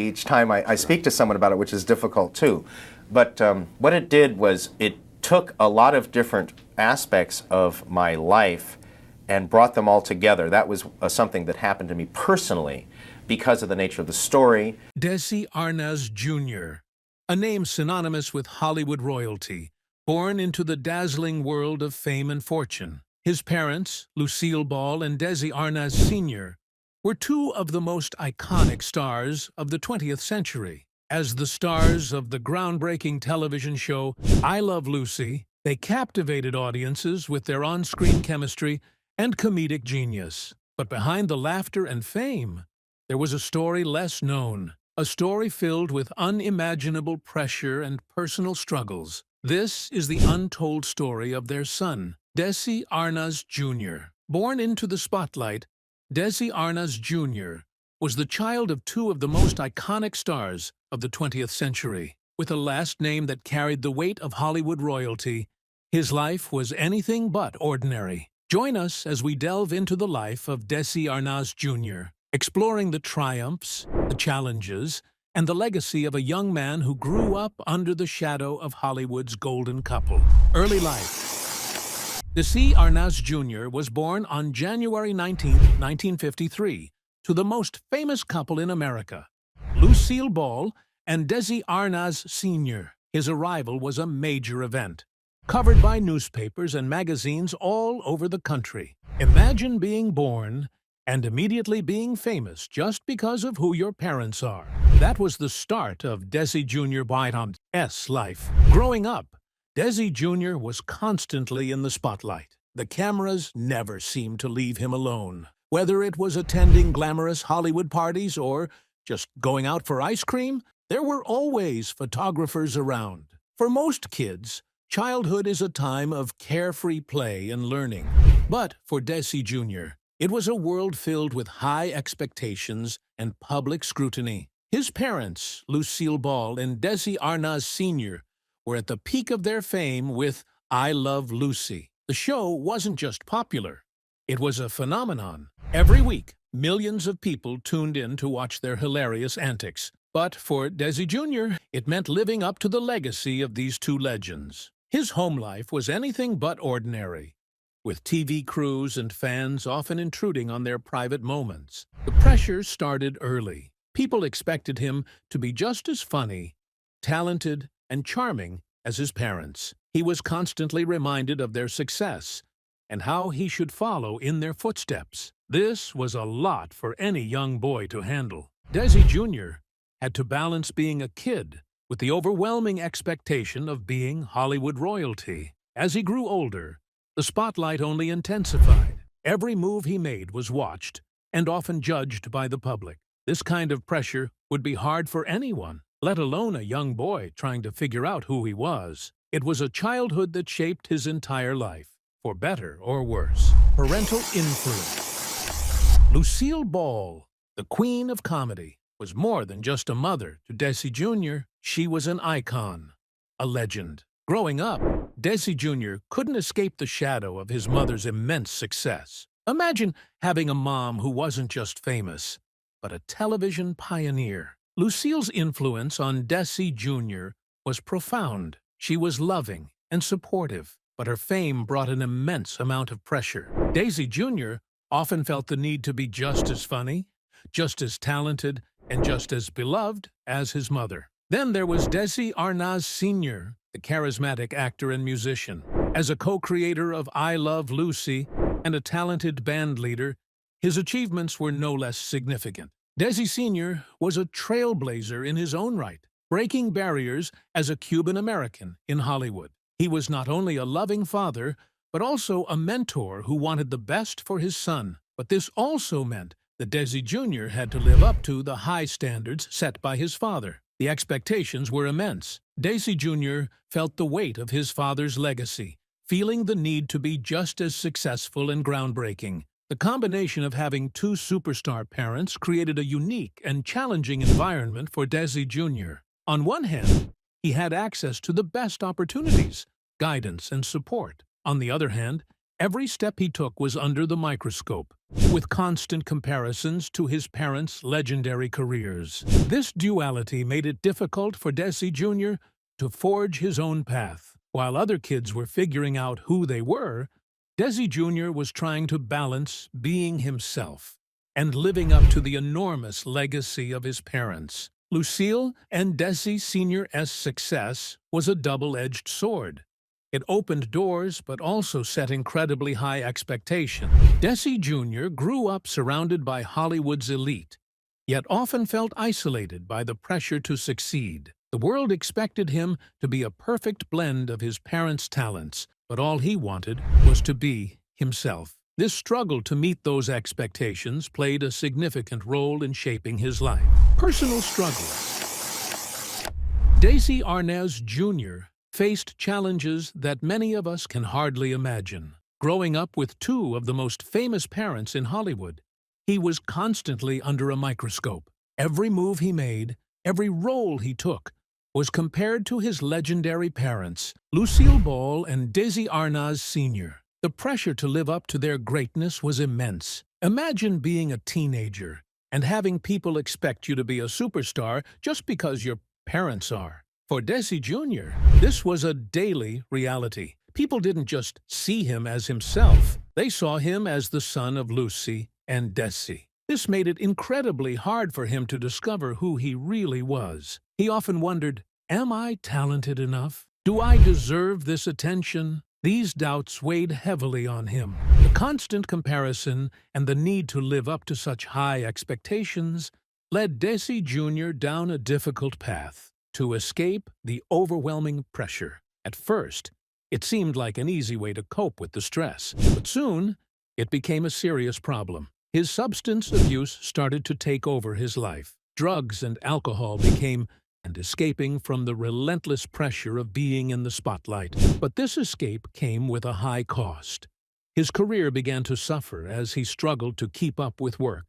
each time I speak to someone about it, which is difficult too. But what it did was it took a lot of different aspects of my life and brought them all together. That was something that happened to me personally because of the nature of the story. Desi Arnaz Jr., a name synonymous with Hollywood royalty, born into the dazzling world of fame and fortune. His parents, Lucille Ball and Desi Arnaz Sr., were two of the most iconic stars of the 20th century. As the stars of the groundbreaking television show I Love Lucy, they captivated audiences with their on-screen chemistry and comedic genius. But behind the laughter and fame, there was a story less known, a story filled with unimaginable pressure and personal struggles. This is the untold story of their son, Desi Arnaz Jr. Born into the spotlight, Desi Arnaz Jr. was the child of two of the most iconic stars of the 20th century. With a last name that carried the weight of Hollywood royalty, his life was anything but ordinary. Join us as we delve into the life of Desi Arnaz Jr., exploring the triumphs, the challenges, and the legacy of a young man who grew up under the shadow of Hollywood's golden couple. Early life. Desi Arnaz Jr. was born on January 19, 1953, to the most famous couple in America, Lucille Ball and Desi Arnaz Sr. His arrival was a major event, covered by newspapers and magazines all over the country. Imagine being born and immediately being famous just because of who your parents are. That was the start of Desi Jr. Whiteham's life. Growing up, Desi Jr. was constantly in the spotlight. The cameras never seemed to leave him alone. Whether it was attending glamorous Hollywood parties or just going out for ice cream, there were always photographers around. For most kids, childhood is a time of carefree play and learning. But for Desi Jr., it was a world filled with high expectations and public scrutiny. His parents, Lucille Ball and Desi Arnaz Sr., were at the peak of their fame with I Love Lucy. The show wasn't just popular. It was a phenomenon. Every week, millions of people tuned in to watch their hilarious antics. But for Desi Jr., it meant living up to the legacy of these two legends. His home life was anything but ordinary, with TV crews and fans often intruding on their private moments. The pressure started early. People expected him to be just as funny, talented, and charming as his parents. He was constantly reminded of their success and how he should follow in their footsteps. This was a lot for any young boy to handle. Desi Jr. had to balance being a kid with the overwhelming expectation of being Hollywood royalty. As he grew older, the spotlight only intensified. Every move he made was watched and often judged by the public. This kind of pressure would be hard for anyone, let alone a young boy trying to figure out who he was. It was a childhood that shaped his entire life, for better or worse. Parental influence. Lucille Ball, the queen of comedy, was more than just a mother to Desi Jr. She was an icon, a legend. Growing up, Desi Jr. couldn't escape the shadow of his mother's immense success. Imagine having a mom who wasn't just famous, but a television pioneer. Lucille's influence on Desi Jr. was profound. She was loving and supportive, but her fame brought an immense amount of pressure. Desi Jr. often felt the need to be just as funny, just as talented, and just as beloved as his mother. Then there was Desi Arnaz Sr., the charismatic actor and musician. As a co-creator of I Love Lucy and a talented band leader, his achievements were no less significant. Desi Sr. was a trailblazer in his own right, breaking barriers as a Cuban-American in Hollywood. He was not only a loving father, but also a mentor who wanted the best for his son. But this also meant that Desi Jr. had to live up to the high standards set by his father. The expectations were immense. Desi Jr. felt the weight of his father's legacy, feeling the need to be just as successful and groundbreaking. The combination of having two superstar parents created a unique and challenging environment for Desi Jr. On one hand, he had access to the best opportunities, guidance, and support. On the other hand, Every step he took was under the microscope, with constant comparisons to his parents' legendary careers. This duality made it difficult for Desi Jr. to forge his own path. While other kids were figuring out who they were, Desi Jr. was trying to balance being himself and living up to the enormous legacy of his parents. Lucille and Desi Sr.'s success was a double-edged sword. It opened doors but also set incredibly high expectations. Desi Jr. grew up surrounded by Hollywood's elite, yet often felt isolated by the pressure to succeed. The world expected him to be a perfect blend of his parents' talents, but all he wanted was to be himself. This struggle to meet those expectations played a significant role in shaping his life. Personal struggles. Desi Arnaz Jr. faced challenges that many of us can hardly imagine. Growing up with two of the most famous parents in Hollywood, he was constantly under a microscope. Every move he made, every role he took, was compared to his legendary parents, Lucille Ball and Desi Arnaz Sr. The pressure to live up to their greatness was immense. Imagine being a teenager and having people expect you to be a superstar just because your parents are. For Desi Jr., this was a daily reality. People didn't just see him as himself, they saw him as the son of Lucy and Desi. This made it incredibly hard for him to discover who he really was. He often wondered, am I talented enough? Do I deserve this attention? These doubts weighed heavily on him. The constant comparison and the need to live up to such high expectations led Desi Jr. down a difficult path. To escape the overwhelming pressure. At first, it seemed like an easy way to cope with the stress, but soon it became a serious problem. His substance abuse started to take over his life. Drugs and alcohol became and escaping from the relentless pressure of being in the spotlight. But this escape came with a high cost. His career began to suffer as he struggled to keep up with work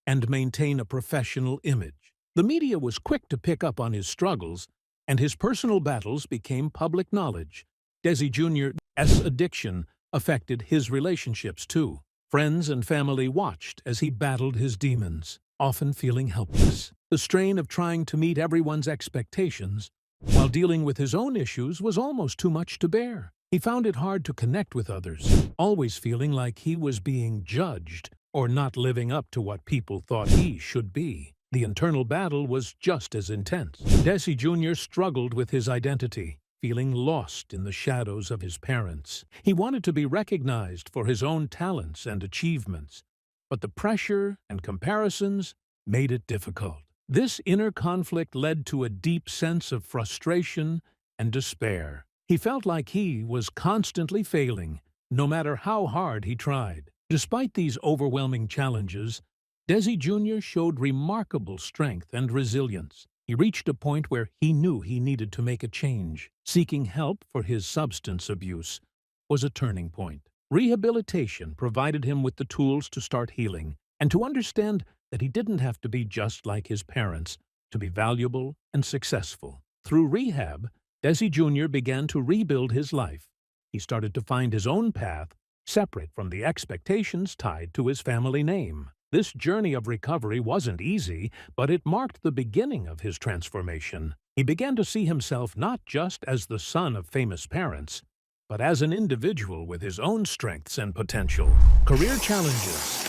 and maintain a professional image. The media was quick to pick up on his struggles, and his personal battles became public knowledge. Desi Jr.'s addiction affected his relationships too. Friends and family watched as he battled his demons, often feeling helpless. The strain of trying to meet everyone's expectations while dealing with his own issues was almost too much to bear. He found it hard to connect with others, always feeling like he was being judged or not living up to what people thought he should be. The internal battle was just as intense. Desi Jr. struggled with his identity, feeling lost in the shadows of his parents. He wanted to be recognized for his own talents and achievements, but the pressure and comparisons made it difficult. This inner conflict led to a deep sense of frustration and despair. He felt like he was constantly failing, no matter how hard he tried. Despite these overwhelming challenges, Desi Jr. showed remarkable strength and resilience. He reached a point where he knew he needed to make a change. Seeking help for his substance abuse was a turning point. Rehabilitation provided him with the tools to start healing and to understand that he didn't have to be just like his parents to be valuable and successful. Through rehab, Desi Jr. began to rebuild his life. He started to find his own path, separate from the expectations tied to his family name. This journey of recovery wasn't easy, but it marked the beginning of his transformation. He began to see himself not just as the son of famous parents, but as an individual with his own strengths and potential. Career challenges.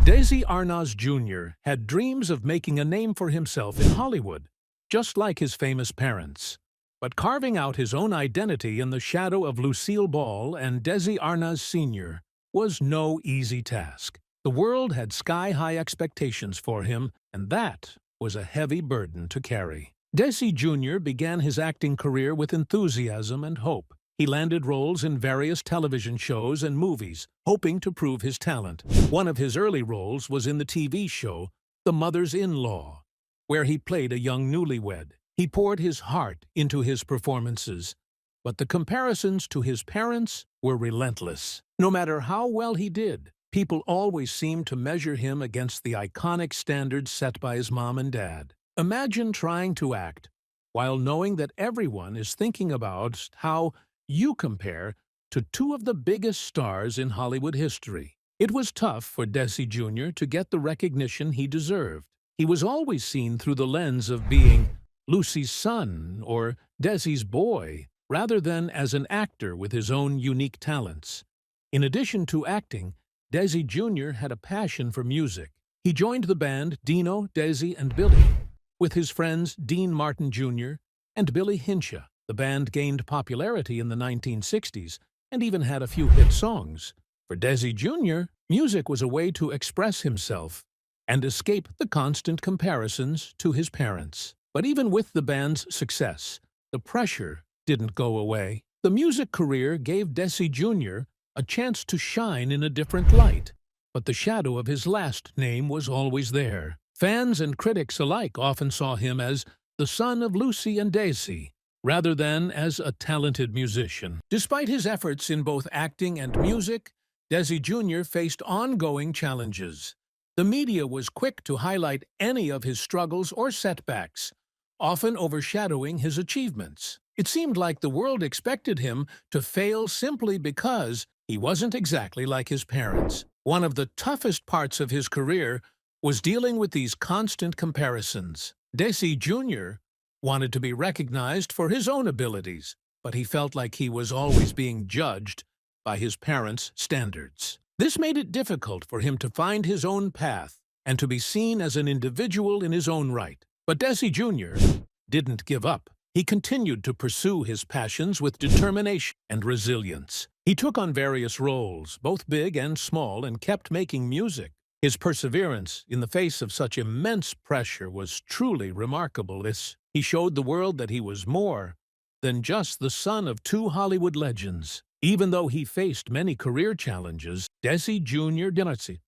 Desi Arnaz Jr. had dreams of making a name for himself in Hollywood, just like his famous parents. But carving out his own identity in the shadow of Lucille Ball and Desi Arnaz Sr. was no easy task. The world had sky-high expectations for him, and that was a heavy burden to carry. Desi Jr. began his acting career with enthusiasm and hope. He landed roles in various television shows and movies, hoping to prove his talent. One of his early roles was in the TV show The Mother's-in-Law, where he played a young newlywed. He poured his heart into his performances, but the comparisons to his parents were relentless. No matter how well he did, people always seemed to measure him against the iconic standards set by his mom and dad. Imagine trying to act while knowing that everyone is thinking about how you compare to two of the biggest stars in Hollywood history. It was tough for Desi Jr. to get the recognition he deserved. He was always seen through the lens of being Lucy's son or Desi's boy, rather than as an actor with his own unique talents. In addition to acting, Desi Jr. had a passion for music. He joined the band Dino, Desi, and Billy. With his friends Dean Martin Jr. and Billy Hinshaw, the band gained popularity in the 1960s and even had a few hit songs. For Desi Jr., music was a way to express himself and escape the constant comparisons to his parents. But even with the band's success, the pressure didn't go away. The music career gave Desi Jr. a chance to shine in a different light, but the shadow of his last name was always there. Fans and critics alike often saw him as the son of Lucy and Desi, rather than as a talented musician. Despite his efforts in both acting and music, Desi Jr. faced ongoing challenges. The media was quick to highlight any of his struggles or setbacks, often overshadowing his achievements. It seemed like the world expected him to fail simply because he wasn't exactly like his parents. One of the toughest parts of his career was dealing with these constant comparisons. Desi Jr. wanted to be recognized for his own abilities, but he felt like he was always being judged by his parents' standards. This made it difficult for him to find his own path and to be seen as an individual in his own right. But Desi Jr. didn't give up. He continued to pursue his passions with determination and resilience. He took on various roles, both big and small, and kept making music. His perseverance in the face of such immense pressure was truly remarkable. He showed the world that he was more than just the son of two Hollywood legends. Even though he faced many career challenges, Desi Jr.'s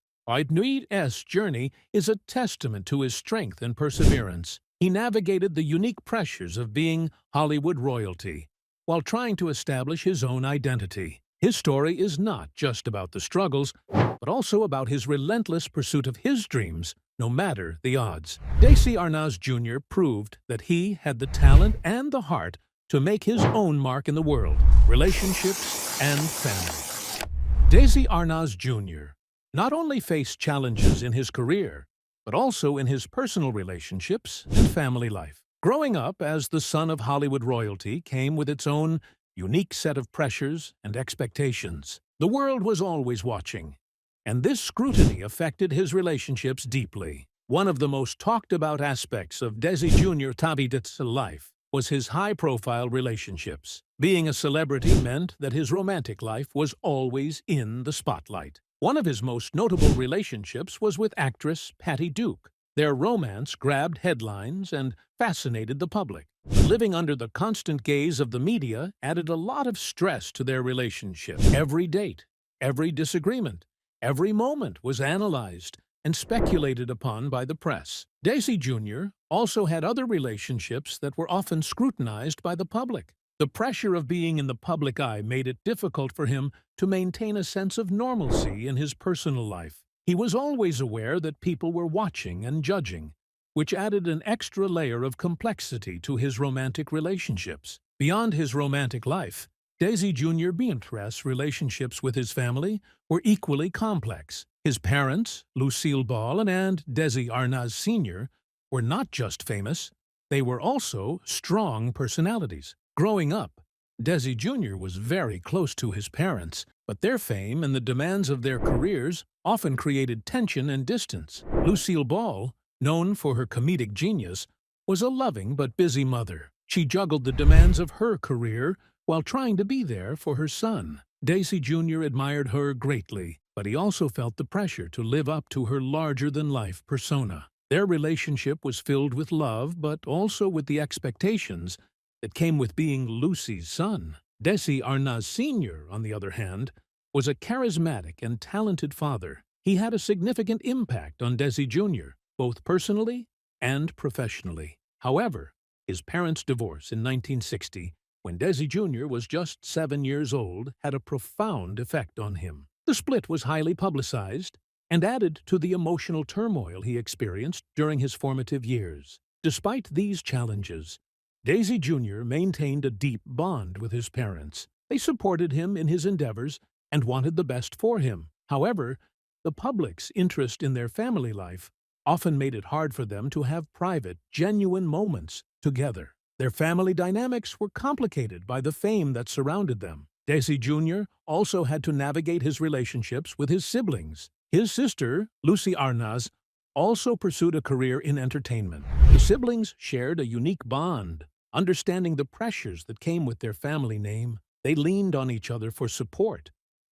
journey is a testament to his strength and perseverance. He navigated the unique pressures of being Hollywood royalty while trying to establish his own identity. His story is not just about the struggles, but also about his relentless pursuit of his dreams, no matter the odds. Desi Arnaz Jr. proved that he had the talent and the heart to make his own mark in the world, relationships, and family. Desi Arnaz Jr. not only faced challenges in his career, but also in his personal relationships and family life. Growing up as the son of Hollywood royalty came with its own unique set of pressures and expectations. The world was always watching, and this scrutiny affected his relationships deeply. One of the most talked-about aspects of Desi Jr.'s life was his high-profile relationships. Being a celebrity meant that his romantic life was always in the spotlight. One of his most notable relationships was with actress Patty Duke. Their romance grabbed headlines and fascinated the public. Living under the constant gaze of the media added a lot of stress to their relationship. Every date, every disagreement, every moment was analyzed and speculated upon by the press. Desi Jr. also had other relationships that were often scrutinized by the public. The pressure of being in the public eye made it difficult for him to maintain a sense of normalcy in his personal life. He was always aware that people were watching and judging, which added an extra layer of complexity to his romantic relationships. Beyond his romantic life, Desi Jr.'s relationships with his family were equally complex. His parents, Lucille Ball and Desi Arnaz Sr., were not just famous, they were also strong personalities. Growing up, Desi Jr. was very close to his parents, but their fame and the demands of their careers often created tension and distance. Lucille Ball, known for her comedic genius, was a loving but busy mother. She juggled the demands of her career while trying to be there for her son. Desi Jr. admired her greatly, but he also felt the pressure to live up to her larger-than-life persona. Their relationship was filled with love, but also with the expectations that came with being Lucy's son. Desi Arnaz Sr., on the other hand, was a charismatic and talented father. He had a significant impact on Desi Jr., both personally and professionally. However, his parents' divorce in 1960, when Desi Jr. was just 7 years old, had a profound effect on him. The split was highly publicized and added to the emotional turmoil he experienced during his formative years. Despite these challenges, Desi Jr. maintained a deep bond with his parents. They supported him in his endeavors and wanted the best for him. However, the public's interest in their family life often made it hard for them to have private, genuine moments together. Their family dynamics were complicated by the fame that surrounded them. Desi Jr. also had to navigate his relationships with his siblings. His sister, Lucille Arnaz, also pursued a career in entertainment. The siblings shared a unique bond. Understanding the pressures that came with their family name, they leaned on each other for support.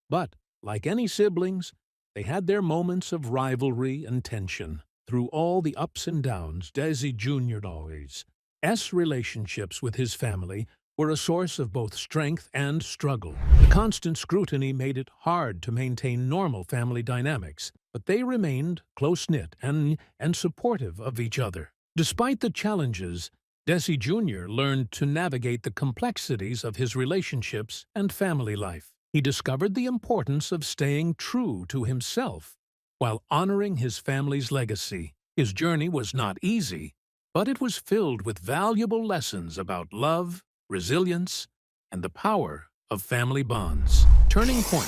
But, like any siblings, they had their moments of rivalry and tension. Through all the ups and downs, Desi Jr. always relationships with his family were a source of both strength and struggle. The constant scrutiny made it hard to maintain normal family dynamics, but they remained close-knit and supportive of each other. Despite the challenges, Desi Jr. learned to navigate the complexities of his relationships and family life. He discovered the importance of staying true to himself while honoring his family's legacy. His journey was not easy, but it was filled with valuable lessons about love, resilience, and the power of family bonds. Turning point.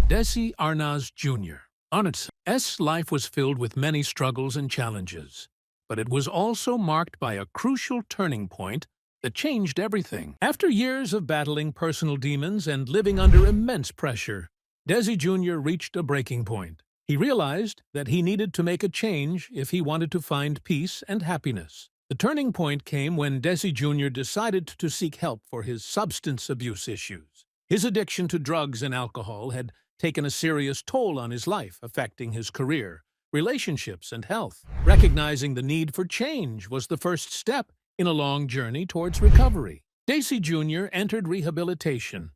Desi Arnaz Jr. Arnaz's life was filled with many struggles and challenges, but it was also marked by a crucial turning point that changed everything. After years of battling personal demons and living under immense pressure, Desi Jr. reached a breaking point. He realized that he needed to make a change if he wanted to find peace and happiness. The turning point came when Desi Jr. decided to seek help for his substance abuse issues. His addiction to drugs and alcohol had taken a serious toll on his life, affecting his career, relationships, and health. Recognizing the need for change was the first step in a long journey towards recovery. Desi Jr. entered rehabilitation,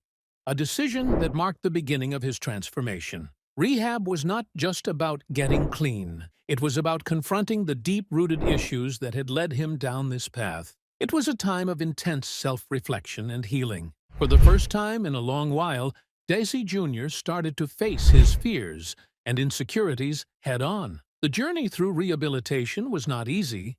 a decision that marked the beginning of his transformation. Rehab was not just about getting clean. It was about confronting the deep-rooted issues that had led him down this path. It was a time of intense self-reflection and healing. For the first time in a long while, Desi Jr. started to face his fears and insecurities head-on. The journey through rehabilitation was not easy.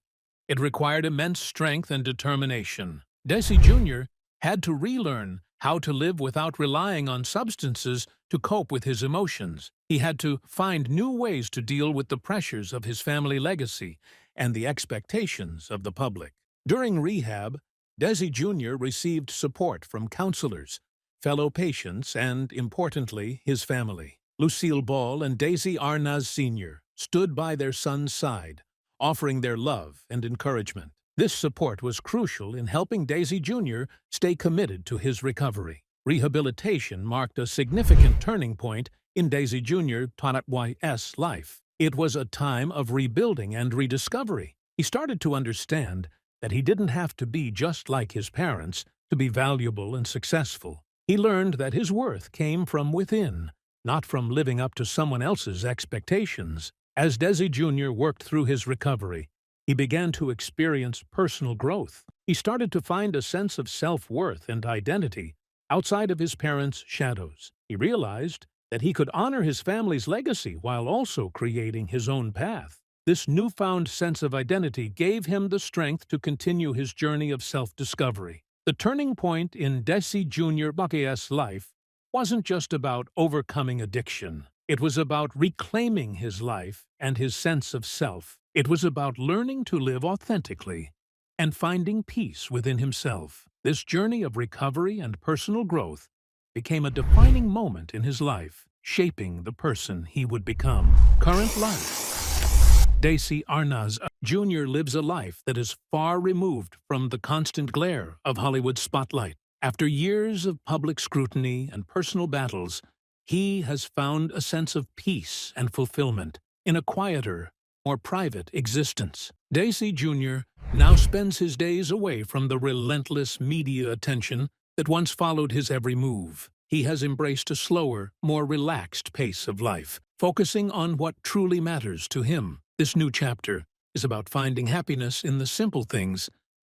It required immense strength and determination. Desi Jr. had to relearn how to live without relying on substances to cope with his emotions. He had to find new ways to deal with the pressures of his family legacy and the expectations of the public. During rehab, Desi Jr. received support from counselors, fellow patients, and, importantly, his family. Lucille Ball and Desi Arnaz Sr. stood by their son's side, offering their love and encouragement. This support was crucial in helping Desi Jr. stay committed to his recovery. Rehabilitation marked a significant turning point in Desi Jr.'s life. It was a time of rebuilding and rediscovery. He started to understand that he didn't have to be just like his parents to be valuable and successful. He learned that his worth came from within, not from living up to someone else's expectations. As Desi Jr. worked through his recovery, he began to experience personal growth. He started to find a sense of self-worth and identity outside of his parents' shadows. He realized that he could honor his family's legacy while also creating his own path. This newfound sense of identity gave him the strength to continue his journey of self-discovery. The turning point in Desi Jr.'s life wasn't just about overcoming addiction. It was about reclaiming his life and his sense of self. It was about learning to live authentically and finding peace within himself. This journey of recovery and personal growth became a defining moment in his life, shaping the person he would become. Current life. Desi Arnaz Jr. lives a life that is far removed from the constant glare of Hollywood's spotlight. After years of public scrutiny and personal battles, he has found a sense of peace and fulfillment in a quieter, more private existence. Desi Jr. now spends his days away from the relentless media attention that once followed his every move. He has embraced a slower, more relaxed pace of life, focusing on what truly matters to him. This new chapter is about finding happiness in the simple things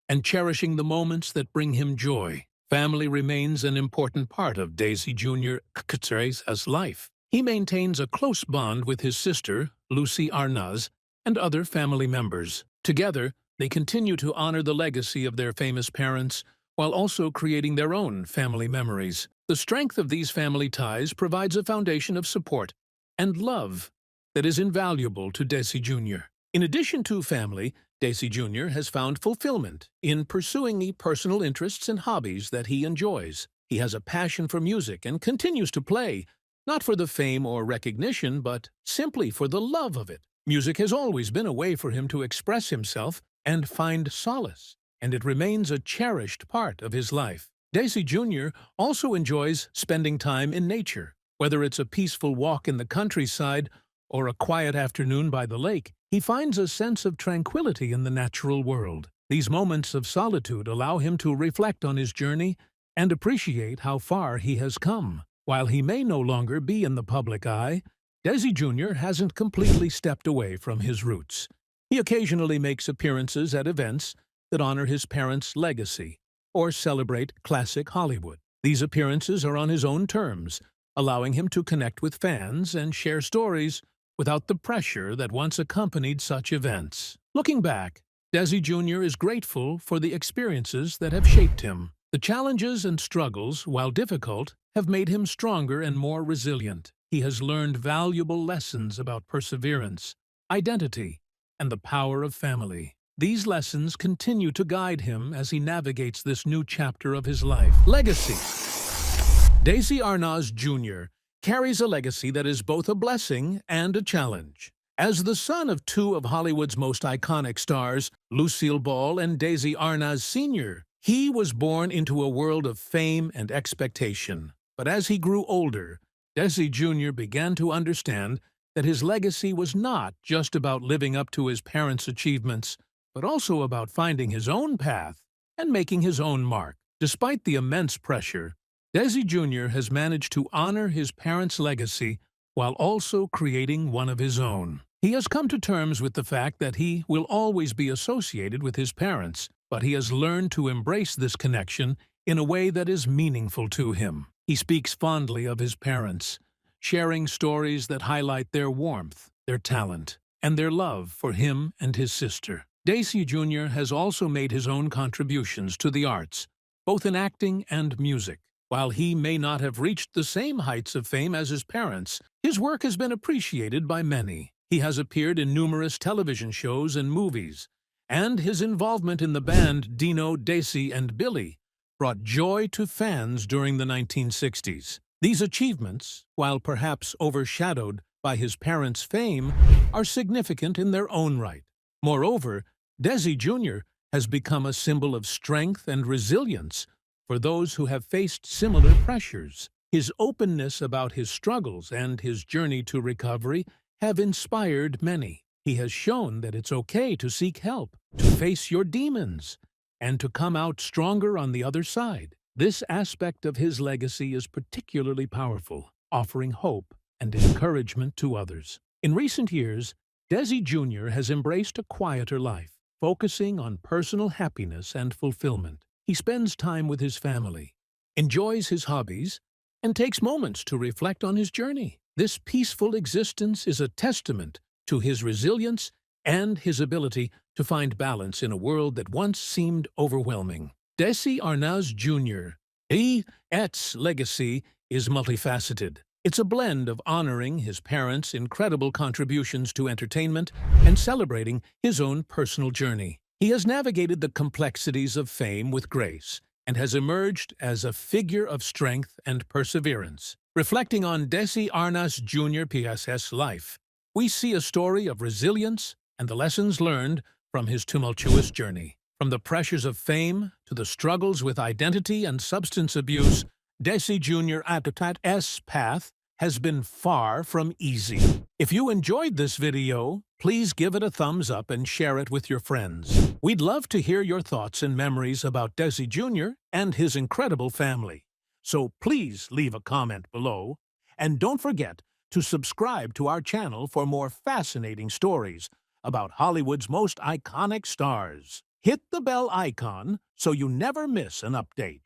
and cherishing the moments that bring him joy. Family remains an important part of Desi Jr.'s life. He maintains a close bond with his sister, Lucille Arnaz, and other family members. Together, they continue to honor the legacy of their famous parents while also creating their own family memories. The strength of these family ties provides a foundation of support and love that is invaluable to Desi Jr. In addition to family, Desi Jr. has found fulfillment in pursuing the personal interests and hobbies that he enjoys. He has a passion for music and continues to play, not for the fame or recognition, but simply for the love of it. Music has always been a way for him to express himself and find solace, and it remains a cherished part of his life. Desi Jr. also enjoys spending time in nature. Whether it's a peaceful walk in the countryside or a quiet afternoon by the lake, he finds a sense of tranquility in the natural world. These moments of solitude allow him to reflect on his journey and appreciate how far he has come. While he may no longer be in the public eye, Desi Jr. hasn't completely stepped away from his roots. He occasionally makes appearances at events that honor his parents' legacy or celebrate classic Hollywood. These appearances are on his own terms, allowing him to connect with fans and share stories without the pressure that once accompanied such events. Looking back, Desi Jr. is grateful for the experiences that have shaped him. The challenges and struggles, while difficult, have made him stronger and more resilient. He has learned valuable lessons about perseverance, identity, and the power of family. These lessons continue to guide him as he navigates this new chapter of his life. Legacy. Desi Arnaz Jr. carries a legacy that is both a blessing and a challenge. As the son of two of Hollywood's most iconic stars, Lucille Ball and Desi Arnaz Sr., he was born into a world of fame and expectation. But as he grew older, Desi Jr. began to understand that his legacy was not just about living up to his parents' achievements, but also about finding his own path and making his own mark. Despite the immense pressure, Desi Jr. has managed to honor his parents' legacy while also creating one of his own. He has come to terms with the fact that he will always be associated with his parents, but he has learned to embrace this connection in a way that is meaningful to him. He speaks fondly of his parents, sharing stories that highlight their warmth, their talent, and their love for him and his sister. Desi Jr. has also made his own contributions to the arts, both in acting and music. While he may not have reached the same heights of fame as his parents, his work has been appreciated by many. He has appeared in numerous television shows and movies, and his involvement in the band Dino, Desi, and Billy brought joy to fans during the 1960s. These achievements, while perhaps overshadowed by his parents' fame, are significant in their own right. Moreover, Desi Jr. has become a symbol of strength and resilience for those who have faced similar pressures. His openness about his struggles and his journey to recovery have inspired many. He has shown that it's okay to seek help, to face your demons, and to come out stronger on the other side. This aspect of his legacy is particularly powerful, offering hope and encouragement to others. In recent years, Desi Jr. has embraced a quieter life, focusing on personal happiness and fulfillment. He spends time with his family, enjoys his hobbies, and takes moments to reflect on his journey. This peaceful existence is a testament to his resilience and his ability to find balance in a world that once seemed overwhelming. Desi Arnaz Jr. His legacy is multifaceted. It's a blend of honoring his parents' incredible contributions to entertainment and celebrating his own personal journey. He has navigated the complexities of fame with grace and has emerged as a figure of strength and perseverance. Reflecting on Desi Arnaz Jr. PS's life, we see a story of resilience and the lessons learned from his tumultuous journey. From the pressures of fame to the struggles with identity and substance abuse, Desi Jr.'s path has been far from easy. If you enjoyed this video, please give it a thumbs up and share it with your friends. We'd love to hear your thoughts and memories about Desi Jr. and his incredible family. So please leave a comment below, and don't forget to subscribe to our channel for more fascinating stories about Hollywood's most iconic stars. Hit the bell icon so you never miss an update.